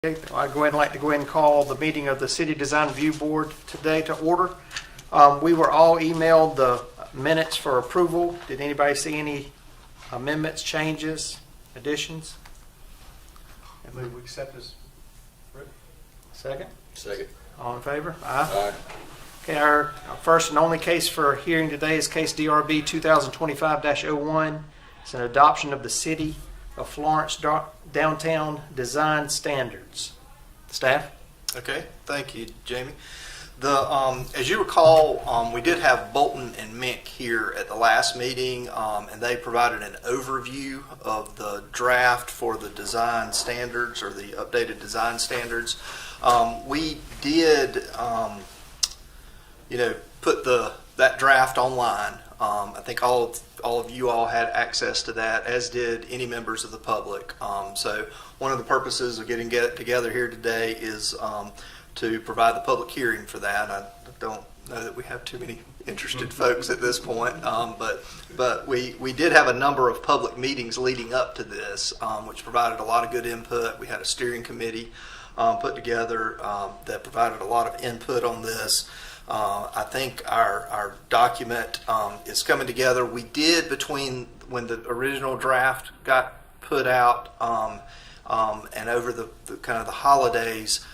I'd like to go ahead and call the meeting of the City Design Review Board today to order. We were all emailed the minutes for approval. Did anybody see any amendments, changes, additions? I move we accept this. Second? Second. All in favor? Aye. Okay, our first and only case for hearing today is case DRB 2025-01. It's an adoption of the City of Florence downtown design standards. Staff? Okay, thank you, Jamie. As you recall, we did have Bolton and Mink here at the last meeting, and they provided an overview of the draft for the design standards or the updated design standards. We did, put that draft online. I think all of you all had access to that, as did any members of the public. So one of the purposes of getting together here today is to provide the public hearing for that. I don't know that we have too many interested folks at this point, but we did have a number of public meetings leading up to this, which provided a lot of good input. We had a steering committee put together that provided a lot of input on this. I think our document is coming together. We did, between when the original draft got put out and over the kind of the holidays,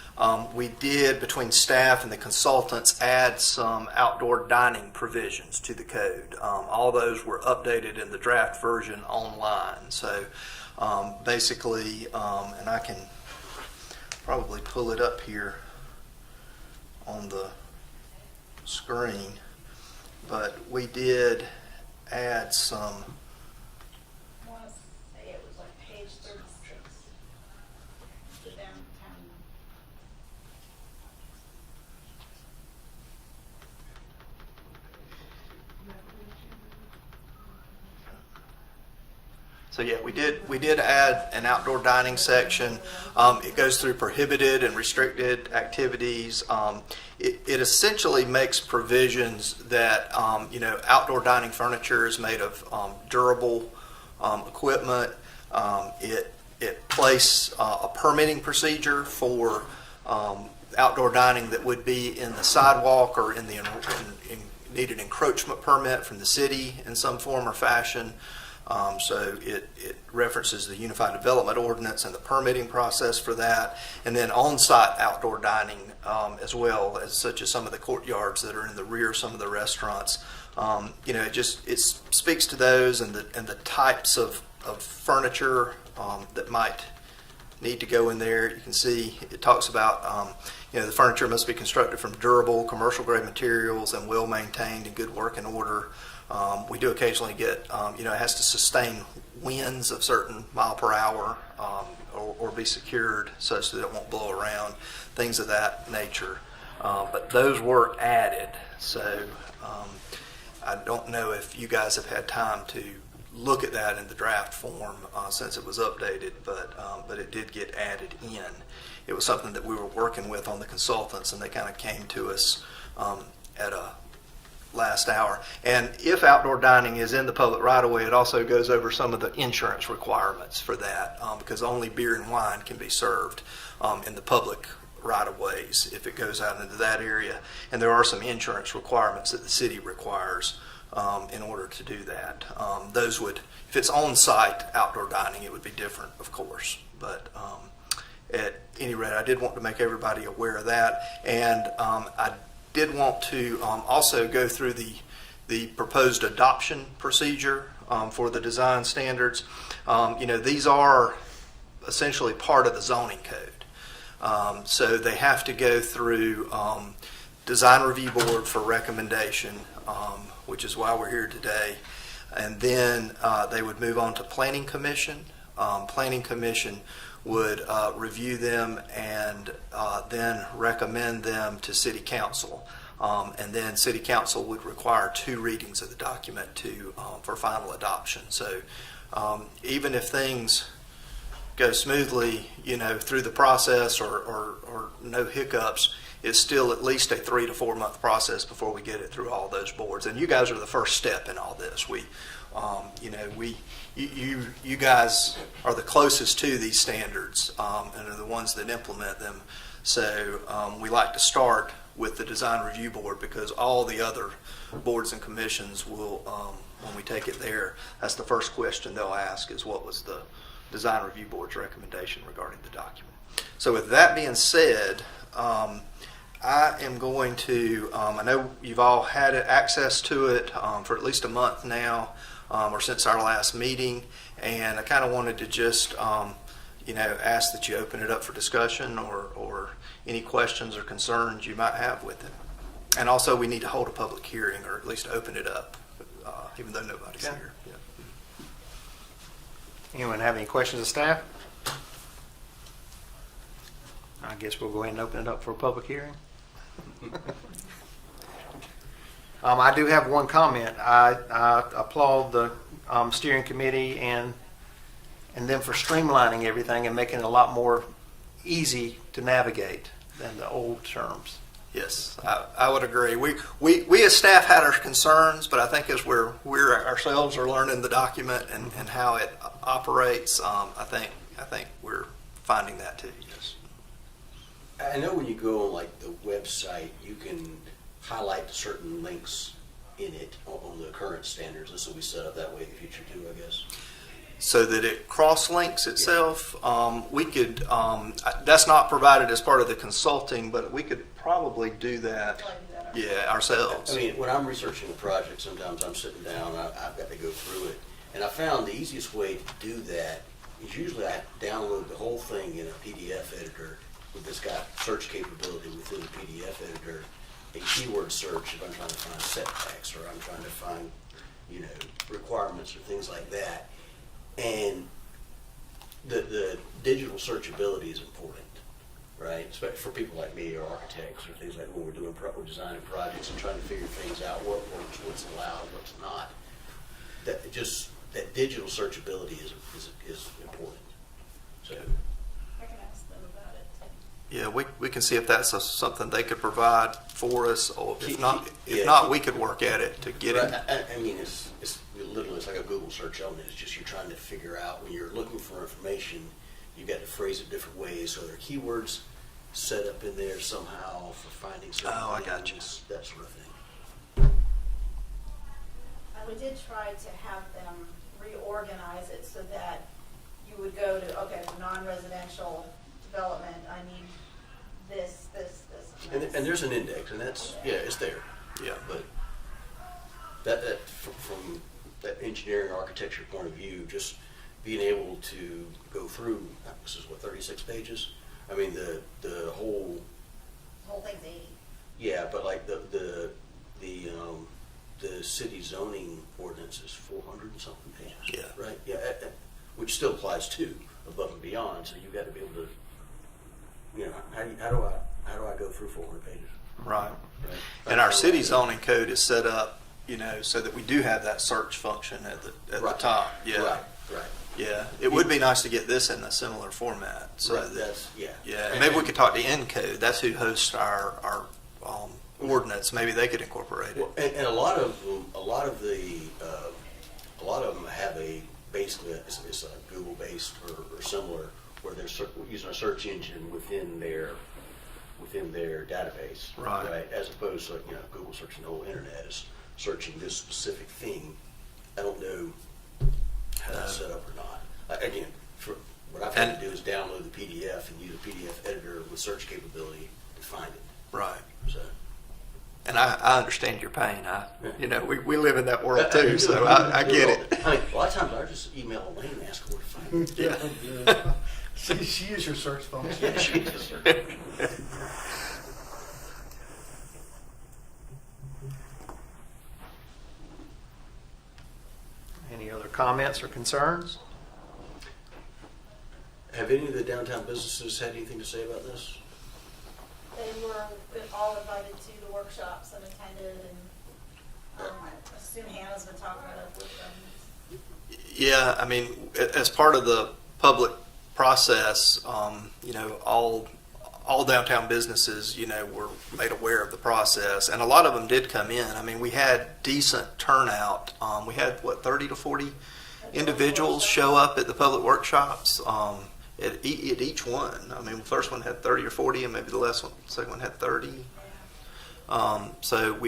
we did, between staff and the consultants, add some outdoor dining provisions to the code. All those were updated in the draft version online. So basically, and I can probably pull it up here on the screen, but we did add some. I want to say it was like page 36, the downtown. So yeah, we did add an outdoor dining section. It goes through prohibited and restricted activities. It essentially makes provisions that outdoor dining furniture is made of durable equipment. It places a permitting procedure for outdoor dining that would be in the sidewalk or in need an encroachment permit from the city in some form or fashion. So it references the Unified Development Ordinance and the permitting process for that, and then on-site outdoor dining as well, as such as some of the courtyards that are in the rear of some of the restaurants. It speaks to those and the types of furniture that might need to go in there. You can see it talks about the furniture must be constructed from durable commercial grade materials and well maintained and good working order. We do occasionally get, it has to sustain winds of certain mile per hour or be secured such that it won't blow around, things of that nature. But those were added. So I don't know if you guys have had time to look at that in the draft form since it was updated, but it did get added in. It was something that we were working with on the consultants, and they kind of came to us at a last hour. And if outdoor dining is in the public right of way, it also goes over some of the insurance requirements for that, because only beer and wine can be served in the public right of ways if it goes out into that area. And there are some insurance requirements that the city requires in order to do that. Those would, if it's on-site outdoor dining, it would be different, of course. But at any rate, I did want to make everybody aware of that. And I did want to also go through the proposed adoption procedure for the design standards. These are essentially part of the zoning code. So they have to go through Design Review Board for recommendation, which is why we're here today. And then they would move on to Planning Commission. Planning Commission would review them and then recommend them to City Council. And then City Council would require 2 readings of the document for final adoption. So even if things go smoothly, through the process or no hiccups, it's still at least a 3 to 4 month process before we get it through all those boards. And you guys are the first step in all this. You guys are the closest to these standards and are the ones that implement them. So we like to start with the design review board because all the other boards and commissions will, when we take it there, that's the first question they'll ask is what was the design review board's recommendation regarding the document. So with that being said, I am going to, I know you've all had access to it for at least a month now, or since our last meeting, and I kind of wanted to just, ask that you open it up for discussion or any questions or concerns you might have with it. And also, we need to hold a public hearing, or at least open it up, even though nobody's Okay. here. Yeah. Anyone have any questions of staff? I guess we'll go ahead and open it up for a public hearing. I do have one comment. I applaud the steering committee and them for streamlining everything and making it a lot more easy to navigate than the old terms. Yes, I would agree. We as staff had our concerns, but I think as we're ourselves are learning the document and how it operates, I think we're finding that too. Yes. I know when you go on like the website, you can highlight certain links in it on the current standards. This will be set up that way in the future too, I guess. So that it cross-links itself. We could, that's not provided as part of the consulting, but we could probably do that, ourselves. I mean, when I'm researching a project, sometimes I'm sitting down, I've got to go through it. And I found the easiest way to do that is usually I download the whole thing in a PDF editor with this got search capability within the PDF editor, a keyword search if I'm trying to find setbacks or I'm trying to find, requirements or things like that. And the digital searchability is important, right? Especially for people like me or architects or things like when we're designing projects and trying to figure things out, what works, what's allowed, what's not. That digital searchability is important. So I can ask them about it too. Yeah, we can see if that's something they could provide for us, or if not, Yeah. we could work at it to get it. I mean, it's literally it's like a Google search element. It's just you're trying to figure out when you're looking for information, you got to phrase it different ways. So there are keywords set up in there somehow for finding certain Oh, I got you. things, that sort of thing. We did try to have them reorganize it so that you would go to, okay, for non-residential development, I need this. And there's an index, and that's it's there. Yeah. But that from that engineering architecture point of view, just being able to go through, this is what, 36 pages? I mean, the whole, Whole thing's 80. yeah, but like the city zoning ordinance is 400 and something pages. Yeah. Right? Yeah, which still applies to above and beyond, so you've got to be able to, how do I go through 400 pages? Right. Right? And our city zoning code is set up, so that we do have that search function at the Right. top. Yeah. Right. Yeah. It would be nice to get this in a similar format. So Right, that, yeah. yeah. And maybe we could talk to Encode. That's who hosts our ordinance. Maybe they could incorporate it. Well, and a lot of them have basically it's a Google based or similar where they're using a search engine within their database, Right. As opposed to Google searching the whole internet is searching this specific thing. I don't know how that's set up or not. Again, what I've had to do is download the PDF and use a PDF editor with search capability to find it. Right. So. And I understand your pain. We live in that world too, so I get it. I mean, a lot of times I just email Elaine and ask her where to find it. Yeah. She used your search function. Yeah, she does. Any other comments or concerns? Have any of the downtown businesses had anything to say about this? They were all invited to the workshops and attended, and I assume Hannah's been talking about it with them. Yeah, I mean, as part of the public process, all downtown businesses, were made aware of the process, and a lot of them did come in. I mean, we had decent turnout. We had 30 to 40 individuals show up at the public workshops. At each one. I mean, the first one had 30 or 40, and maybe the second one had 30. So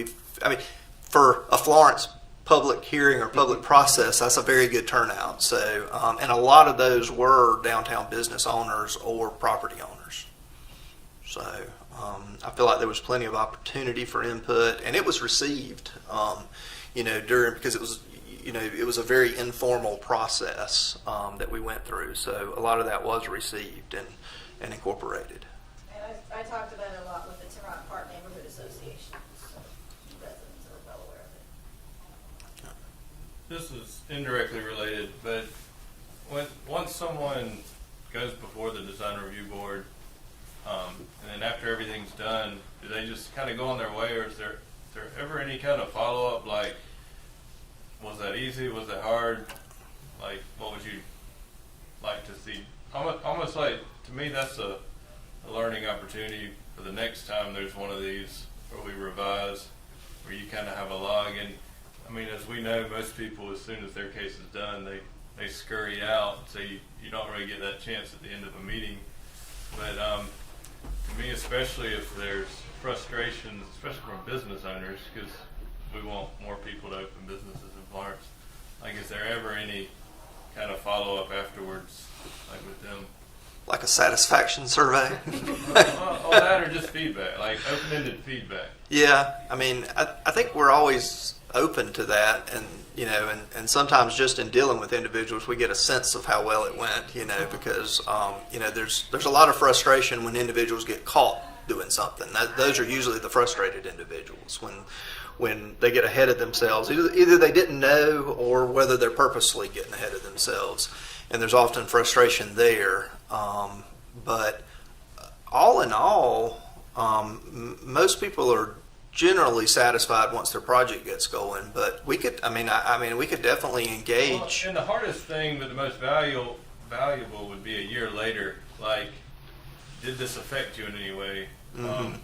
for a Florence public hearing or public process, that's a very good turnout. So, and a lot of those were downtown business owners or property owners. So, I feel like there was plenty of opportunity for input, and it was received, because it was a very informal process that we went through. So a lot of that was received and incorporated. And I talked about it a lot with the Timrock Park Neighborhood Association, so residents are well aware of it. This is indirectly related, but once someone goes before the design review board, and then after everything's done, do they just kind of go on their way, or is there ever any kind of follow-up, like, was that easy, was that hard, like, what would you like to see? Almost like, to me, that's a learning opportunity for the next time there's one of these where we revise, where you kind of have a log. And I mean, as we know, most people, as soon as their case is done, they scurry out, so you don't really get that chance at the end of a meeting. But to me, especially if there's frustrations, especially from business owners, because we want more people to open businesses in Florence, like, is there ever any kind of follow-up afterwards, like with them? Like a satisfaction survey? Well, that or just feedback, like open-ended feedback. Yeah, I mean, I think we're always open to that, and and sometimes just in dealing with individuals, we get a sense of how well it went, because there's a lot of frustration when individuals get caught doing something. Those are usually the frustrated individuals when they get ahead of themselves. Either they didn't know, or whether they're purposely getting ahead of themselves, and there's often frustration there. But all in all, most people are generally satisfied once their project gets going. But we could, we could definitely engage. Well, and the hardest thing, but the most valuable would be a year later. Like, did this affect you in any way? Mm-hmm.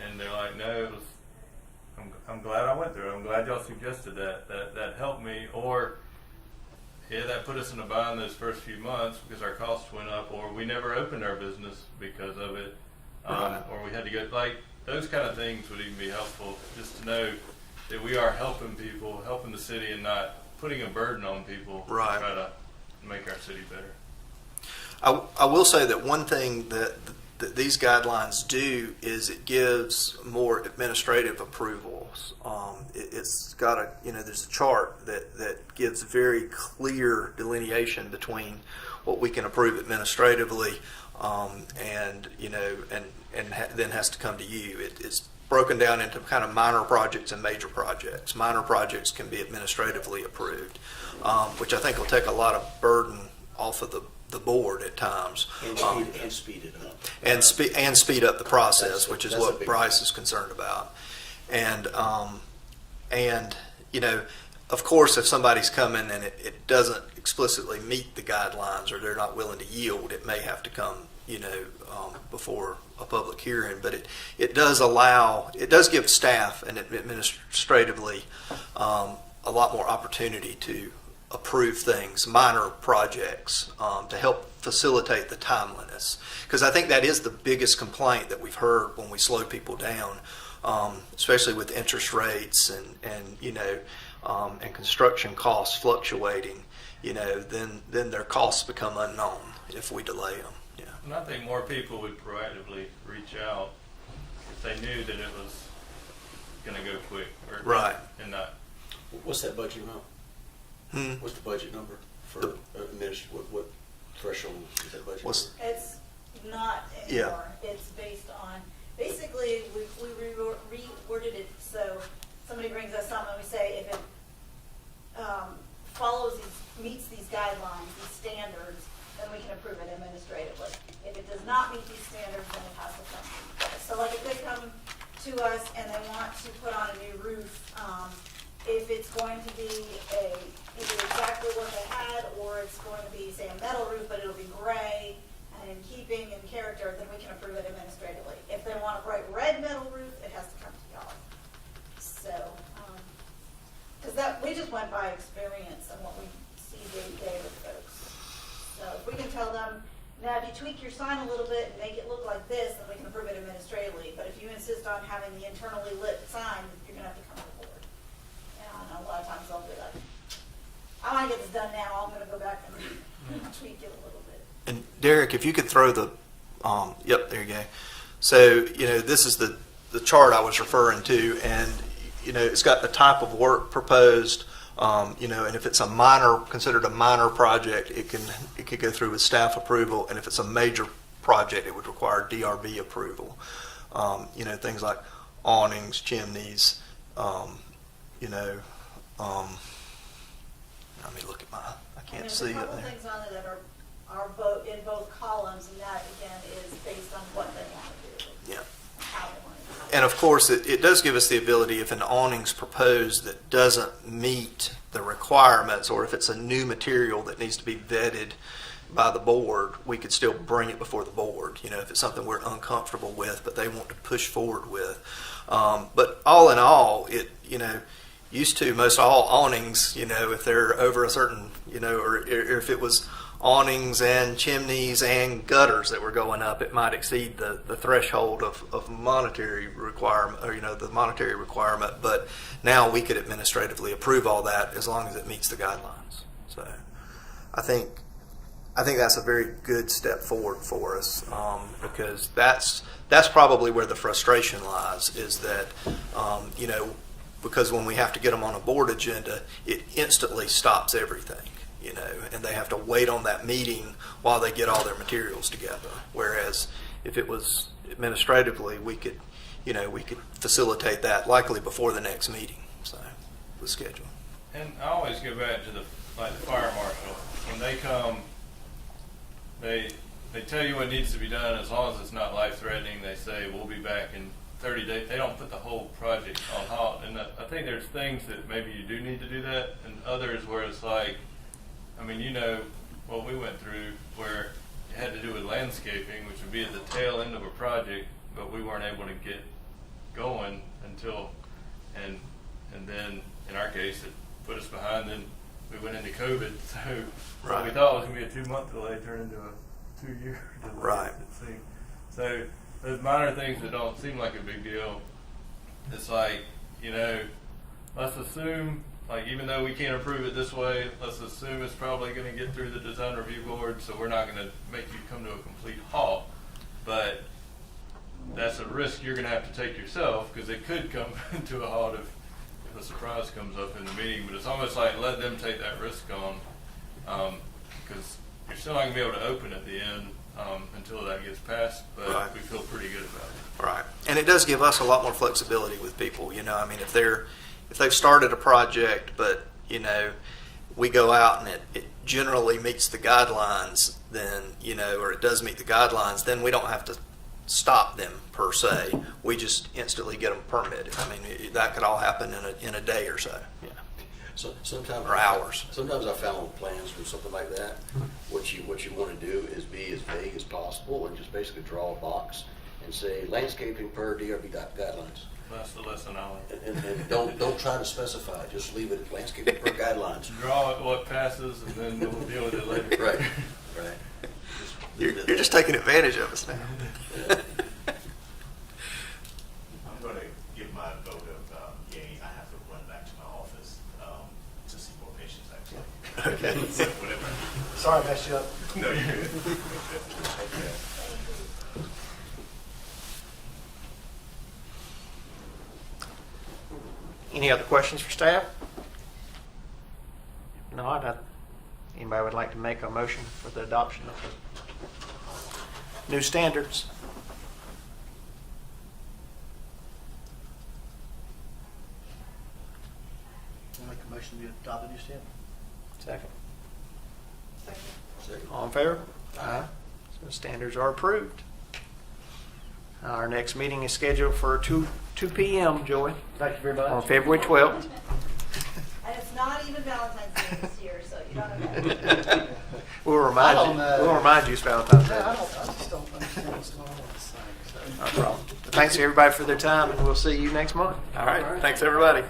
And they're like, no. I'm glad I went through it. I'm glad y'all suggested that. That helped me. Or, yeah, that put us in a bind those first few months because our costs went up, or we never opened our business because of it, Right. or we had to go, like, those kind of things would even be helpful, just to know that we are helping people, helping the city, and not putting a burden on people Right. to try to make our city better. I will say that one thing that these guidelines do is it gives more administrative approvals. It's got there's a chart that gives very clear delineation between what we can approve administratively, and then has to come to you. It's broken down into kind of minor projects and major projects. Minor projects can be administratively approved, which I think will take a lot of burden off of the board at times, And speed it up. and speed up the process, which is That's a what big Bryce is concerned about. And of course, if somebody's coming and it doesn't explicitly meet the guidelines, or they're not willing to yield, it may have to come before a public hearing. But it does give staff and administratively a lot more opportunity to approve things, minor projects, to help facilitate the timeliness. Because I think that is the biggest complaint that we've heard when we slow people down, especially with interest rates and construction costs fluctuating. Then their costs become unknown if we delay them. Yeah. And I think more people would proactively reach out if they knew that it was going to go quick, or Right. and not. What's that budget amount? What's the budget number for what threshold is that budget What's- number? It's not Yeah. anymore. It's based on, basically, we reworded it so somebody brings us something, we say if it meets these guidelines, these standards, then we can approve it administratively. If it does not meet these standards, then it has to come to us. So like if they come to us and they want to put on a new roof, if it's going to be either exactly what they had, or it's going to be, say, a metal roof, but it'll be gray and in keeping in character, then we can approve it administratively. If they want a bright red metal roof, it has to come to y'all. So, because we just went by experience and what we see we can tell them, now if you tweak your sign a little bit and make it look like this, then we can approve it administratively. But if you insist on having the internally lit sign, you're gonna have to come to the board. And I know a lot of times they'll be like, I wanna get this done now, I'm gonna go back and tweak it a little bit. And Derek, if you could throw the, yep, there you go. So, this is the chart I was referring to, and, it's got the type of work proposed, and if it's considered a minor project, it could go through with staff approval, and if it's a major project, it would require DRB approval. Things like awnings, chimneys, let me look at I can't see it There's a couple there. things on there that are in both columns, and that again is based on what they want to do. Yeah. How they want to do it. And of course, it does give us the ability, if an awning's proposed that doesn't meet the requirements, or if it's a new material that needs to be vetted by the board, we could still bring it before the board, if it's something we're uncomfortable with, but they want to push forward with. But all in all, used to most all awnings, if they're over a certain, or if it was awnings and chimneys and gutters that were going up, it might exceed the threshold of monetary requirement, or the monetary requirement. But now we could administratively approve all that as long as it meets the guidelines. So I think that's a very good step forward for us, because that's probably where the frustration lies, is that because when we have to get them on a board agenda, it instantly stops everything. And they have to wait on that meeting while they get all their materials together. Whereas if it was administratively, we could facilitate that likely before the next meeting. So with schedule. And I always go back to the fire marshal. When they come, they tell you what needs to be done. As long as it's not life-threatening, they say we'll be back in 30 days. They don't put the whole project on halt. And I think there's things that maybe you do need to do that, and others where it's like, what we went through, where it had to do with landscaping, which would be at the tail end of a project, but we weren't able to get going until, and then in our case, it put us behind. Then we went into COVID, so what we thought was going to be a 2-month delay turned into a 2-year delay. Right. It seemed. So those minor things that don't seem like a big deal, it's like, let's assume, even though we can't approve it this way, let's assume it's probably going to get through the design review board, so we're not going to make you come to a complete halt. But that's a risk you're going to have to take yourself, because it could come to a halt if a surprise comes up in the meeting. But it's almost like let them take that risk on, because you're still not going to be able to open at the end until that gets passed, but Right. we feel pretty good about it. Right. And it does give us a lot more flexibility with people. If they've started a project, but we go out and it generally meets the guidelines, then or it does meet the guidelines, then we don't have to stop them per se. We just instantly get them permitted. That could all happen in a day or so. Yeah. So sometimes, Or hours. Sometimes I found on plans from something like that, what you want to do is be as vague as possible and just basically draw a box and say landscaping per DRB guidelines. That's the lesson I learned. And don't try to specify. Just leave it at landscaping per guidelines. Draw it what passes, and then we'll deal with it later. Right. Right. You're just taking advantage of us now. I'm going to give my vote of yay. I have to run back to my office to see more patients, actually. Okay. So whatever. Sorry I messed you up. No, you're good. Any other questions for staff? If not, anybody would like to make a motion for the adoption of the new standards? I'll make a motion to adopt the new standard. Second. Second. All in favor? Aye. So standards are approved. Our next meeting is scheduled for 2 p.m., Joey, Thank you very much. on February 12th. And it's not even Valentine's Day this year, so you don't know that. We'll I remind don't you. know. We'll remind you it's Valentine's Day. I just don't understand what's going on with this thing. So. No problem. Thanks to everybody for their time, and we'll see you next month. All right. Thanks, everybody.